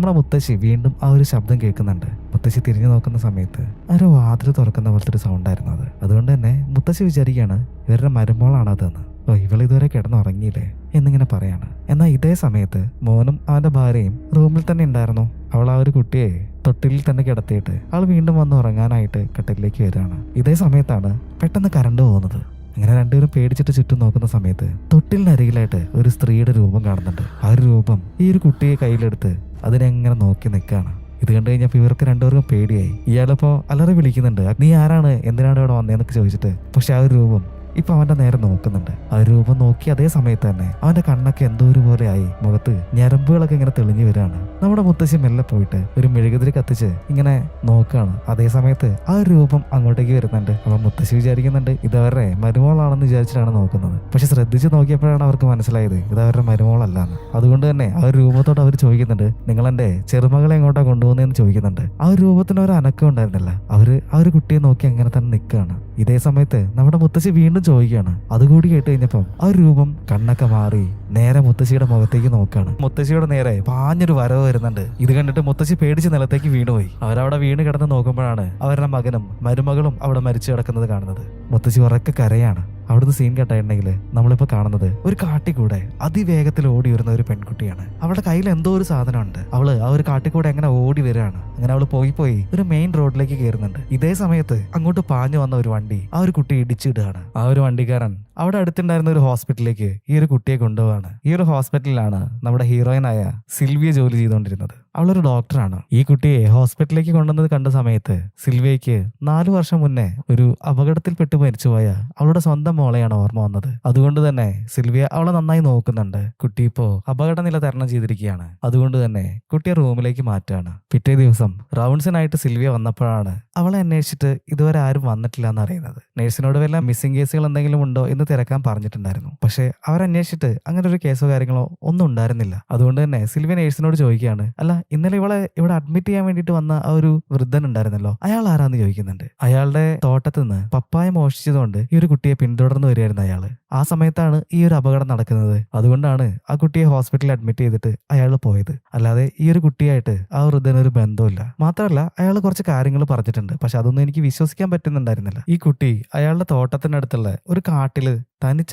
നമ്മുടെ മുത്തശ്ശി വീണ്ടും ആ ഒരു ശബ്ദം കേൾക്കുന്നുണ്ട്. മുത്തശ്ശി തിരിഞ്ഞു നോക്കുന്ന സമയത്ത് ഒരു വാതിൽ തുറക്കുന്ന പോലത്തെ ഒരു സൗണ്ട് ആയിരുന്നു അത്. അതുകൊണ്ട് തന്നെ മുത്തശ്ശി വിചാരിക്കുകയാണ് ഇവരുടെ മരുമോളാണ് അതെന്ന്. ഓ, ഇവളിതുവരെ കിടന്നുറങ്ങിയില്ലേ എന്നിങ്ങനെ പറയാണ്. എന്നാൽ ഇതേ സമയത്ത് മോനും അവന്റെ ഭാര്യയും റൂമിൽ തന്നെ ഉണ്ടായിരുന്നു. അവൾ ആ ഒരു കുട്ടിയെ തൊട്ടിലിൽ തന്നെ കിടത്തിയിട്ട് അവൾ വീണ്ടും വന്ന് ഉറങ്ങാനായിട്ട് കട്ടിലേക്ക് വരികയാണ്. ഇതേ സമയത്താണ് പെട്ടെന്ന് കറണ്ട് പോകുന്നത്. അങ്ങനെ രണ്ടുപേരും പേടിച്ചിട്ട് ചുറ്റും നോക്കുന്ന സമയത്ത് തൊട്ടിലിനരികിലായിട്ട് ഒരു സ്ത്രീയുടെ രൂപം കാണുന്നുണ്ട്. ആ ഒരു രൂപം ഈ ഒരു കുട്ടിയെ കയ്യിലെടുത്ത് അതിനെങ്ങനെ നോക്കി നിൽക്കുകയാണ്. ഇത് കണ്ടു കഴിഞ്ഞപ്പോൾ ഇവർക്ക് രണ്ടുപേർക്കും പേടിയായി. ഇയാളിപ്പോ അലറി വിളിക്കുന്നുണ്ട്, നീ ആരാണ്, എന്തിനാണ് ഇവിടെ വന്നതെന്നൊക്കെ ചോദിച്ചിട്ട്. പക്ഷെ ആ ഒരു രൂപം ഇപ്പൊ അവന്റെ നേരെ നോക്കുന്നുണ്ട്. ആ രൂപം നോക്കി അതേ സമയത്ത് തന്നെ അവന്റെ കണ്ണൊക്കെ എന്തോ ഒരു പോലെ ആയി, മുഖത്ത് ഞരമ്പുകളൊക്കെ ഇങ്ങനെ തെളിഞ്ഞു വരികയാണ്. നമ്മുടെ മുത്തശ്ശി മെല്ലെ പോയിട്ട് ഒരു മെഴുകുതിരി കത്തിച്ച് ഇങ്ങനെ നോക്കുകയാണ്. അതേ സമയത്ത് ആ ഒരു രൂപം അങ്ങോട്ടേക്ക് വരുന്നുണ്ട്. അപ്പൊ മുത്തശ്ശി വിചാരിക്കുന്നുണ്ട് ഇതവരുടെ മരുമോളാണെന്ന് വിചാരിച്ചിട്ടാണ് നോക്കുന്നത്. പക്ഷെ ശ്രദ്ധിച്ച് നോക്കിയപ്പോഴാണ് അവർക്ക് മനസ്സിലായത് ഇതവരുടെ മരുമോളല്ലാന്ന്. അതുകൊണ്ട് തന്നെ ആ ഒരു രൂപത്തോട് അവർ ചോദിക്കുന്നുണ്ട്, നിങ്ങൾ എന്റെ ചെറുമകളെ എങ്ങോട്ടാ കൊണ്ടുപോകുന്നതെന്ന് ചോദിക്കുന്നുണ്ട്. ആ ഒരു രൂപത്തിന് ഒരു അനക്കം ഉണ്ടായിരുന്നില്ല. അവര് ആ ഒരു കുട്ടിയെ നോക്കി അങ്ങനെ തന്നെ നിൽക്കുകയാണ്. ഇതേ സമയത്ത് നമ്മുടെ മുത്തശ്ശി വീണ്ടും ചോദിക്കുകയാണ്. അതുകൂടി കേട്ട് കഴിഞ്ഞപ്പം ആ രൂപം കണ്ണൊക്കെ മാറി നേരെ മുത്തശ്ശിയുടെ മുഖത്തേക്ക് നോക്കുകയാണ്. മുത്തശ്ശിയുടെ നേരെ പാഞ്ഞൊരു വരവ് വരുന്നുണ്ട്. ഇത് കണ്ടിട്ട് മുത്തശ്ശി പേടിച്ച് നിലത്തേക്ക് വീണുപോയി. അവരവിടെ വീണ് കിടന്ന് നോക്കുമ്പോഴാണ് അവരുടെ മകനും മരുമകളും അവിടെ മരിച്ചു കിടക്കുന്നത് കാണുന്നത്. മുത്തശ്ശി ഉറക്കെ കരയാണ്. അവിടുന്ന് സീൻ കേട്ടിട്ടുണ്ടെങ്കിൽ നമ്മളിപ്പോ കാണുന്നത് ഒരു കാട്ടിക്കൂടെ അതിവേഗത്തിൽ ഓടി വരുന്ന ഒരു പെൺകുട്ടിയാണ്. അവളുടെ കയ്യിൽ എന്തോ ഒരു സാധനമുണ്ട്. അവള് ആ ഒരു കാട്ടിക്കൂടെ എങ്ങനെ ഓടി വരികയാണ്. അങ്ങനെ അവള് പോയി ഒരു മെയിൻ റോഡിലേക്ക് കയറുന്നുണ്ട്. ഇതേ സമയത്ത് അങ്ങോട്ട് പാഞ്ഞു വന്ന ഒരു വണ്ടി ആ ഒരു കുട്ടി ഇടിച്ചിടുകയാണ്. ആ ഒരു വണ്ടിക്കാരൻ അവിടെ അടുത്തുണ്ടായിരുന്ന ഒരു ഹോസ്പിറ്റലിലേക്ക് ഈ ഒരു കുട്ടിയെ കൊണ്ടുപോവാണ്. ഈ ഒരു ഹോസ്പിറ്റലിലാണ് നമ്മുടെ ഹീറോയിനായ സിൽവിയ ജോലി ചെയ്തുകൊണ്ടിരുന്നത്. അവളൊരു ഡോക്ടറാണ്. ഈ കുട്ടിയെ ഹോസ്പിറ്റലിലേക്ക് കൊണ്ടുവന്നത് കണ്ട സമയത്ത് സിൽവിയയ്ക്ക് 4 വർഷം മുന്നേ ഒരു അപകടത്തിൽപ്പെട്ട് മരിച്ചുപോയ അവളുടെ സ്വന്തം മോളെയാണ് ഓർമ്മ വന്നത്. അതുകൊണ്ട് തന്നെ സിൽവിയ അവളെ നന്നായി നോക്കുന്നുണ്ട്. കുട്ടി ഇപ്പോ അപകടനില തരണം ചെയ്തിരിക്കുകയാണ്. അതുകൊണ്ട് തന്നെ കുട്ടിയെ റൂമിലേക്ക് മാറ്റുകയാണ്. പിറ്റേ ദിവസം റൗണ്ട്സിനായിട്ട് സിൽവിയ വന്നപ്പോഴാണ് അവളെ അന്വേഷിച്ചിട്ട് ഇതുവരെ ആരും വന്നിട്ടില്ല എന്ന് അറിയുന്നത്. നേഴ്സിനോട് വല്ല മിസ്സിംഗ് കേസുകൾ എന്തെങ്കിലും ഉണ്ടോ എന്ന് തിരക്കാൻ പറഞ്ഞിട്ടുണ്ടായിരുന്നു. പക്ഷെ അവരന്വേഷിച്ചിട്ട് അങ്ങനെ ഒരു കേസോ കാര്യങ്ങളോ ഒന്നും ഉണ്ടായിരുന്നില്ല. അതുകൊണ്ട് തന്നെ സിൽവിയ നേഴ്സിനോട് ചോദിക്കുകയാണ്, അല്ല ഇന്നലെ ഇവളെ ഇവിടെ അഡ്മിറ്റ് ചെയ്യാൻ വേണ്ടിയിട്ട് വന്ന ആ ഒരു വൃദ്ധൻ ഉണ്ടായിരുന്നല്ലോ, അയാൾ ആരാന്ന് ചോദിക്കുന്നുണ്ട്. അയാളുടെ തോട്ടത്തിൽ നിന്ന് പപ്പായ മോഷ്ടിച്ചതുകൊണ്ട് ഈ ഒരു കുട്ടിയെ പിന്തുടർന്ന് വരികയായിരുന്നു അയാള്. ആ സമയത്താണ് ഈ ഒരു അപകടം നടക്കുന്നത്. അതുകൊണ്ടാണ് ആ കുട്ടിയെ ഹോസ്പിറ്റലിൽ അഡ്മിറ്റ് ചെയ്തിട്ട് അയാൾ പോയത്. അല്ലാതെ ഈ ഒരു കുട്ടിയായിട്ട് ആ വൃദ്ധന് ഒരു ബന്ധമില്ല. മാത്രമല്ല അയാൾ കുറച്ച് കാര്യങ്ങൾ പറഞ്ഞിട്ടുണ്ട്. പക്ഷെ അതൊന്നും എനിക്ക് വിശ്വസിക്കാൻ പറ്റുന്നുണ്ടായിരുന്നില്ല. ഈ കുട്ടി അയാളുടെ തോട്ടത്തിനടുത്തുള്ള ഒരു കാട്ടില് തനിച്ചാണ്